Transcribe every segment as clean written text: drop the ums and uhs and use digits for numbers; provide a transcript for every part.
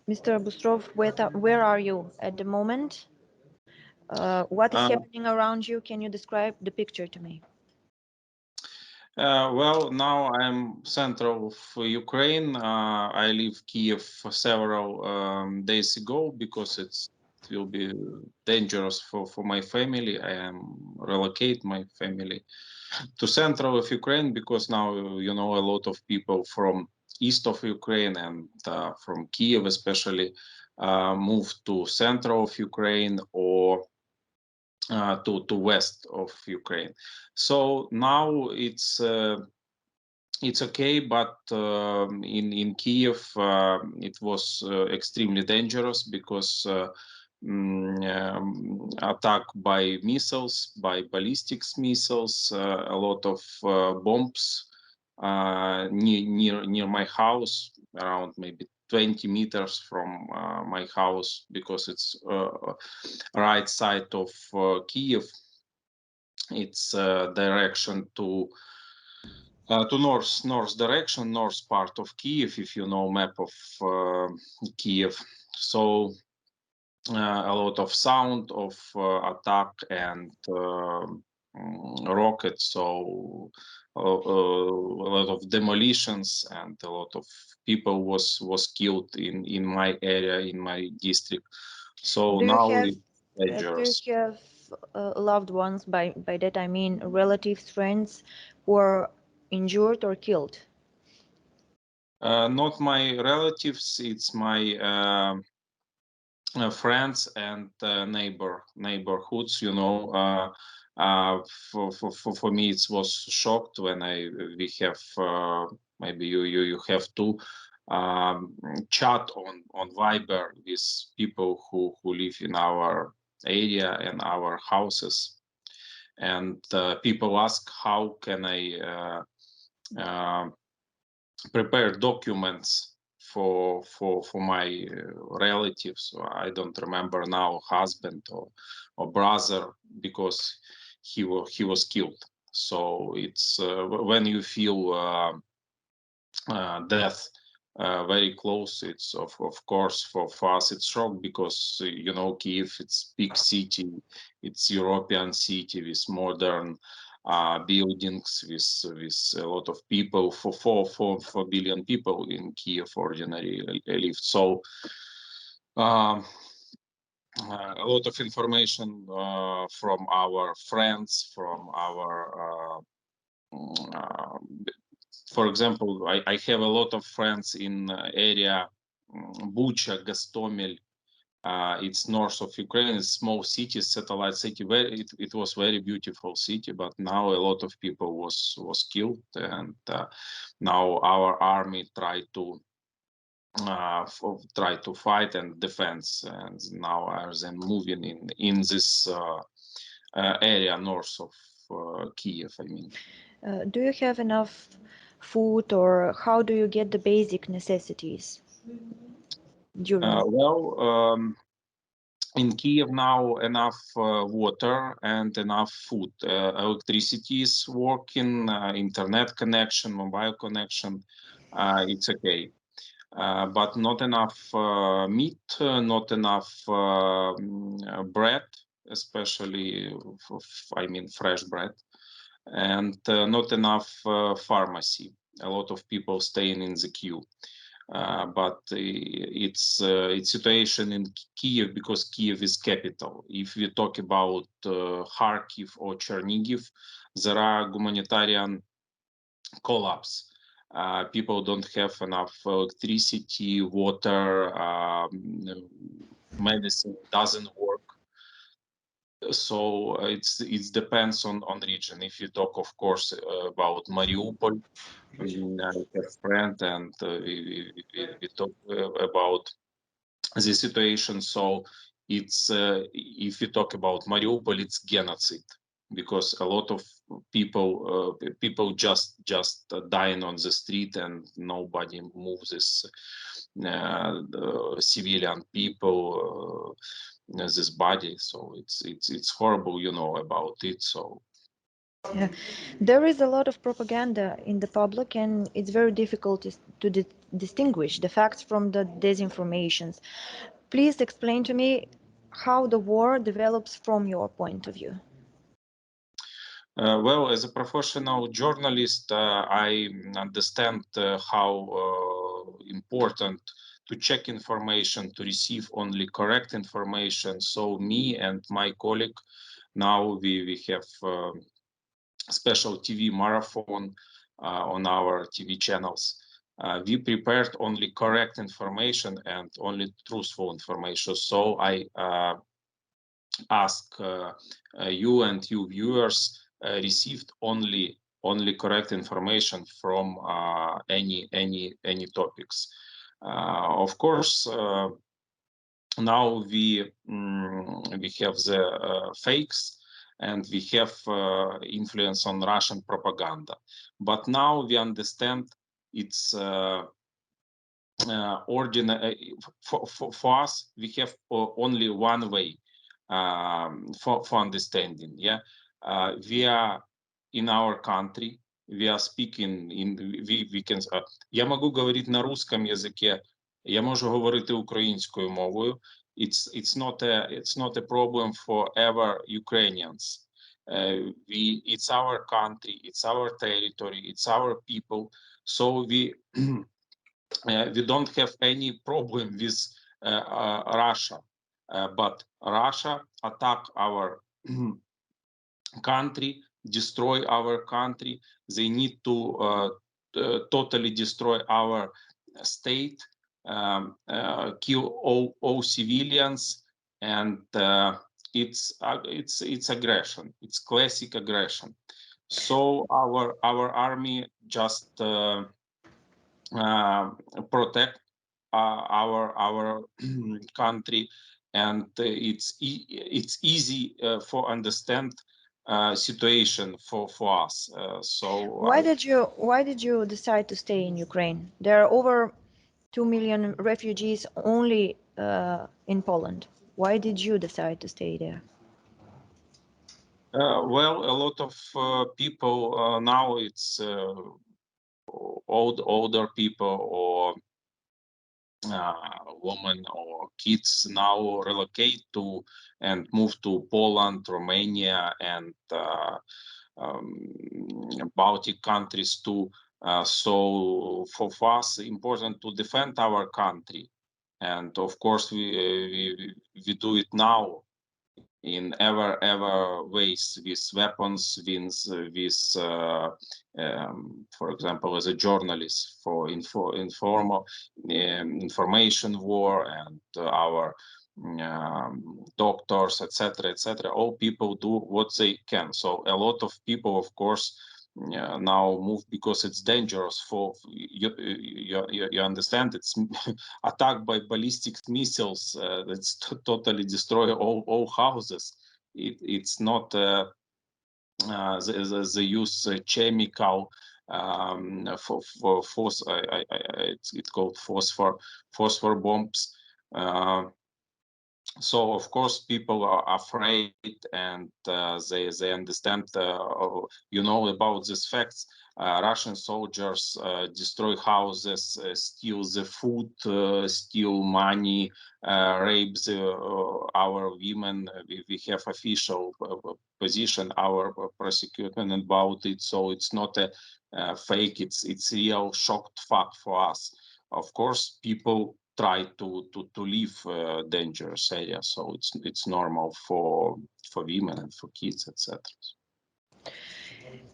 Mr. Bustrov, where are you at the moment? What is Uh, happening around you? Can you describe the picture to me? well, now I'm central of Ukraine. I leave Kiev several days ago because it will be dangerous for my family. I am relocate my family to central of Ukraine because now a lot of people from east of Ukraine and from Kiev especially move to central of Ukraine or to west of Ukraine. So now it's okay, but in Kiev it was extremely dangerous because attack by missiles, by ballistic missiles, a lot of bombs near my house, around maybe 20 meters from my house, because it's right side of Kiev. It's direction to north direction, north part of Kiev, if you know map of Kiev. So a lot of sound of attack and rockets. So a lot of demolitions and a lot of people was killed in my area, in my district. So Do you now have it's dangerous. loved ones? By that I mean relatives, friends who are injured or killed. Not my relatives, it's my friends and neighborhoods. For me it was shocked when we have maybe you have to chat on Viber with people who live in our area and our houses, and people ask how can I prepare documents for my relatives. I don't remember now, husband or brother, because he was killed. So it's when you feel death very close. It's of course for us it's shock, because Kiev, it's big city, it's European city with modern buildings, with a lot of people. For 4 billion people in Kiev ordinary live. So a lot of information from our friends, from our for example, I have a lot of friends in area Bucha, Gostomel. It's north of Ukraine. It's small city, satellite city. It was very beautiful city, but now a lot of people was killed, and now our army try to fight and defense, and now are then moving in this area north of Kiev. I mean. Do you have enough food, or how do you get the basic necessities during this? Well, in Kiev now enough water and enough food. Electricity is working, internet connection, mobile connection, it's okay. But not enough meat, not enough bread, especially, I mean, fresh bread, and not enough pharmacy. A lot of people staying in the queue. But it's situation in Kiev, because Kiev is capital. If we talk about Kharkiv or Chernigiv, there are humanitarian collapse. People don't have enough electricity, water, medicine doesn't work. So it depends on region. If you talk, of course, about Mariupol, I have friend, and we talk about the situation. So it's if you talk about Mariupol, it's genocide, because a lot of people just dying on the street, and nobody moves this the civilian people this body. So it's horrible, about it. So Yeah. There is a lot of propaganda in the public, and it's very difficult to distinguish the facts from the disinformations. Please explain to me how the war develops from your point of view. Well, as a professional journalist, I understand how important to check information, to receive only correct information. So me and my colleague, now we have special TV marathon on our TV channels. We prepared only correct information and only truthful information. So I ask you and you viewers received only correct information from any topics. Of course, now we have the fakes, and we have influence on Russian propaganda. But now we understand it's ordinary for us. We have only one way for understanding. Yeah, we are in our country. We are speaking in. We can. Я могу говорить на русском языке. Я можу говорити українською мовою. It's not a problem for ever Ukrainians. It's our country, it's our territory, it's our people. So we don't have any problem with Russia, but Russia attack our country, destroy our country. They need to totally destroy our state, kill all civilians, and it's aggression. It's classic aggression. So our army just protect our country, and it's easy for understand situation for us. So why did you decide to stay in Ukraine? There are over 2 million refugees only in Poland. Why did you decide to stay there? Well, a lot of people now, it's older people or women or kids now relocate to and move to Poland, Romania, and Baltic countries too. So for us, important to defend our country, and of course we do it now in ever ways, with weapons, with for example, as a journalist, for informal information war, and our doctors, etc. All people do what they can. So a lot of people, of course, now move because it's dangerous for you understand, it's attacked by ballistic missiles that's totally destroy all houses. It's not they use chemical for force. It's called phosphor bombs. So of course people are afraid, and they understand, about these facts. Russian soldiers destroy houses, steal the food, steal money, rape our women. We have official position, our prosecution about it. So it's not a fake, it's real shocked fact for us. Of course, people try to leave dangerous areas, so it's normal for women and for kids, etc.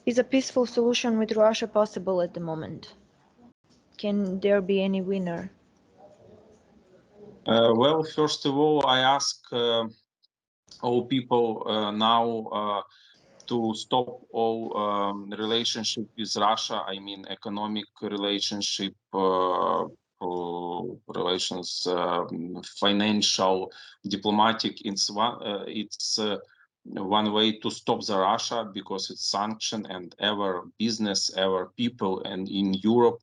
Is a peaceful solution with Russia possible at the moment? Can there be any winner? Well, first of all, I ask all people now to stop all relationship with Russia. I mean, economic relationship, relations, financial, diplomatic. It's one way to stop the Russia, because it's sanctioned, and our business, our people, and in Europe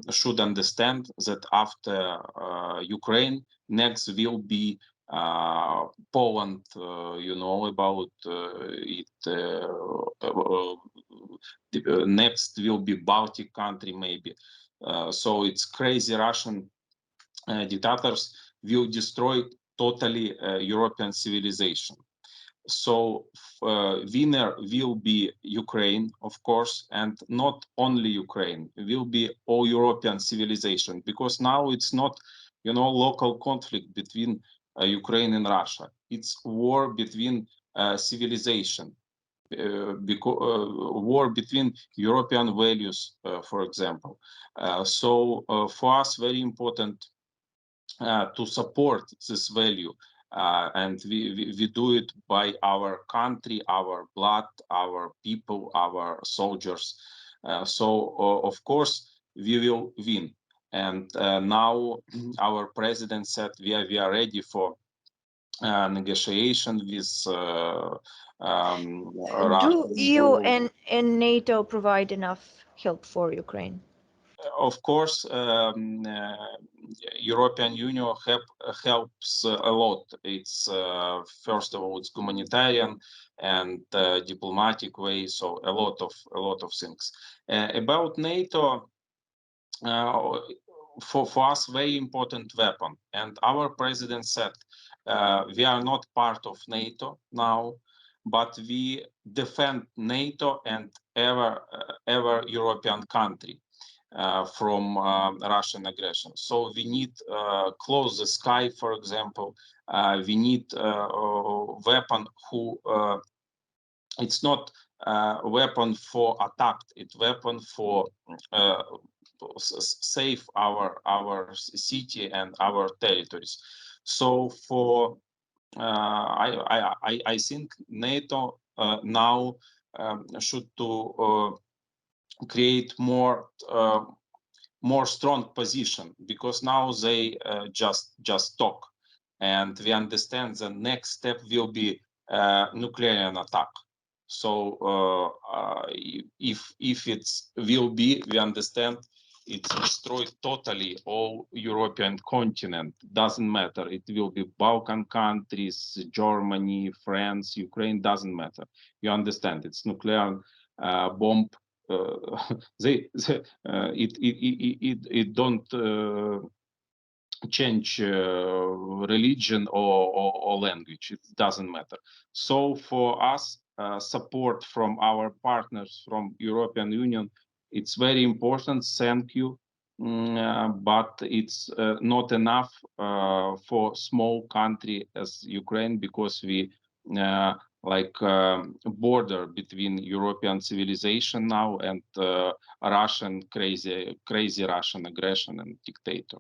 should understand that after Ukraine, next will be Poland, you know about it. Next will be Baltic country, maybe. So it's crazy. Russian dictators will destroy totally European civilization. So winner will be Ukraine, of course, and not only Ukraine, will be all European civilization, because now it's not, you know, local conflict between Ukraine and Russia. It's war between civilization, war between European values, for example. So for us, very important to support this value. And we do it by our country, our blood, our people, our soldiers. So of course we will win. And now our president said we are ready for negotiation with Do Russia. EU and NATO provide enough help for Ukraine? Of course, European Union helps a lot. It's first of all, it's humanitarian and diplomatic way. So a lot of things. About NATO, for us, very important weapon. And our president said we are not part of NATO now, but we defend NATO and every European country from Russian aggression. So we need close the sky, for example. We need weapon who it's not weapon for attack. It's weapon for save our city and our territories. So for I think NATO now should to create more strong position, because now they just talk, and we understand the next step will be nuclear attack. So if it's will be, we understand it's destroyed totally all European continent. Doesn't matter. It will be Balkan countries, Germany, France, Ukraine. Doesn't matter. You understand? It's nuclear bomb. It don't change religion or language. It doesn't matter. So for us, support from our partners from European Union, it's very important. Thank you. But it's not enough for small country as Ukraine, because we border between European civilization now and Russian crazy Russian aggression and dictator.